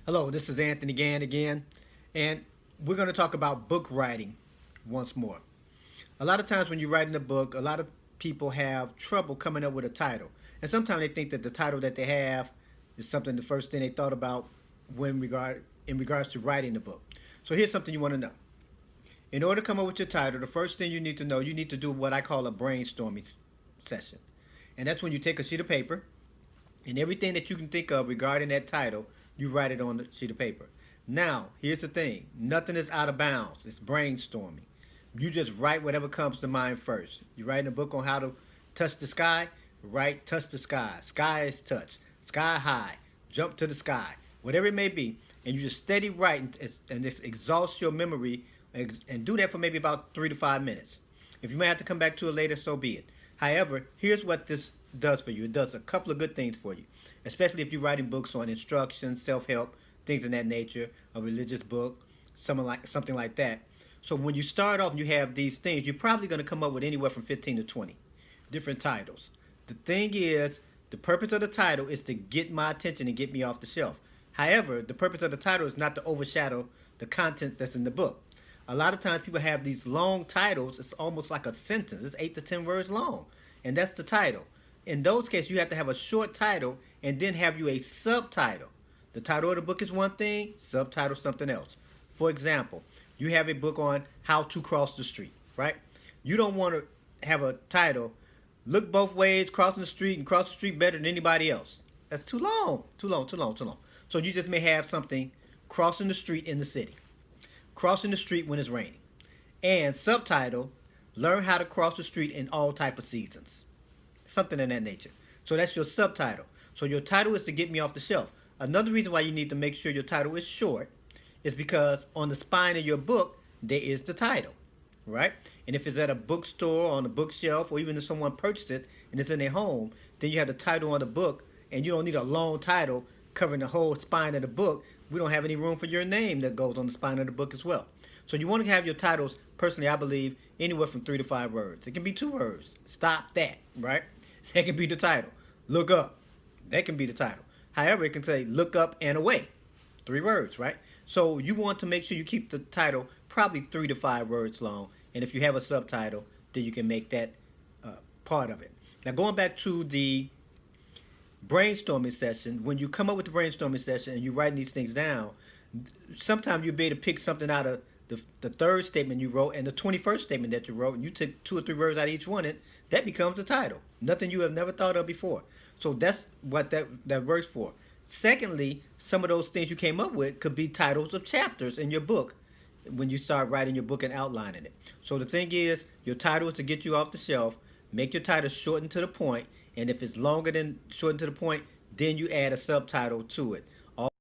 Hello, this is Anthony Gantt again, and we're going to talk about book writing once more. A lot of times when you're writing a book, a lot of people have trouble coming up with a title. And sometimes they think that the title that they have is something the first thing they thought about in regards to writing the book. So here's something you want to know. In order to come up with your title, the first thing you need to know, you need to do what I call a brainstorming session. And that's when you take a sheet of paper and everything that you can think of regarding that title, you write it on the sheet of paper. Now, here's the thing. Nothing is out of bounds. It's brainstorming. You just write whatever comes to mind first. You're writing a book on how to touch the sky, write touch the sky. Sky is touch. Sky high. Jump to the sky. Whatever it may be. And you just steady writing and this exhausts your memory and do that for maybe about 3 to 5 minutes. If you may have to come back to it later, so be it. However, here's what this does for you. It does a couple of good things for you, especially if you're writing books on instruction, self-help, things of that nature, a religious book, something like that. So when you start off and you have these things, you're probably going to come up with anywhere from 15 to 20 different titles. The thing is, the purpose of the title is to get my attention and get me off the shelf. However, the purpose of the title is not to overshadow the contents that's in the book. A lot of times people have these long titles. It's almost like a sentence. It's 8 to 10 words long. And that's the title. In those cases, you have to have a short title and then have you a subtitle. The title of the book is one thing, subtitle something else. For example, you have a book on how to cross the street, right? You don't want to have a title, look both ways, crossing the street, and cross the street better than anybody else. That's too long, too long, too long, too long. So you just may have something, crossing the street in the city, crossing the street when it's raining, and subtitle, learn how to cross the street in all type of seasons. Something in that nature. So that's your subtitle. So your title is to get me off the shelf. Another reason why you need to make sure your title is short is because on the spine of your book, there is the title, right? And if it's at a bookstore, on a bookshelf, or even if someone purchased it and it's in their home, then you have the title on the book, and you don't need a long title covering the whole spine of the book. We don't have any room for your name that goes on the spine of the book as well. So you want to have your titles, personally, I believe, anywhere from 3 to 5 words. It can be 2 words. Stop that, right? That can be the title. Look up. That can be the title. However, it can say look up and away. 3 words, right? So you want to make sure you keep the title probably 3 to 5 words long. And if you have a subtitle, then you can make that part of it. Now, going back to the brainstorming session, when you come up with the brainstorming session and you're writing these things down, sometimes you'll be able to pick something out of the third statement you wrote and the 21st statement that you wrote, and you took 2 or 3 words out of each one, and that becomes the title. Nothing you have never thought of before. So that's what that works for. Secondly, some of those things you came up with could be titles of chapters in your book when you start writing your book and outlining it. So the thing is, your title is to get you off the shelf. Make your title short and to the point, and if it's longer than short and to the point, then you add a subtitle to it.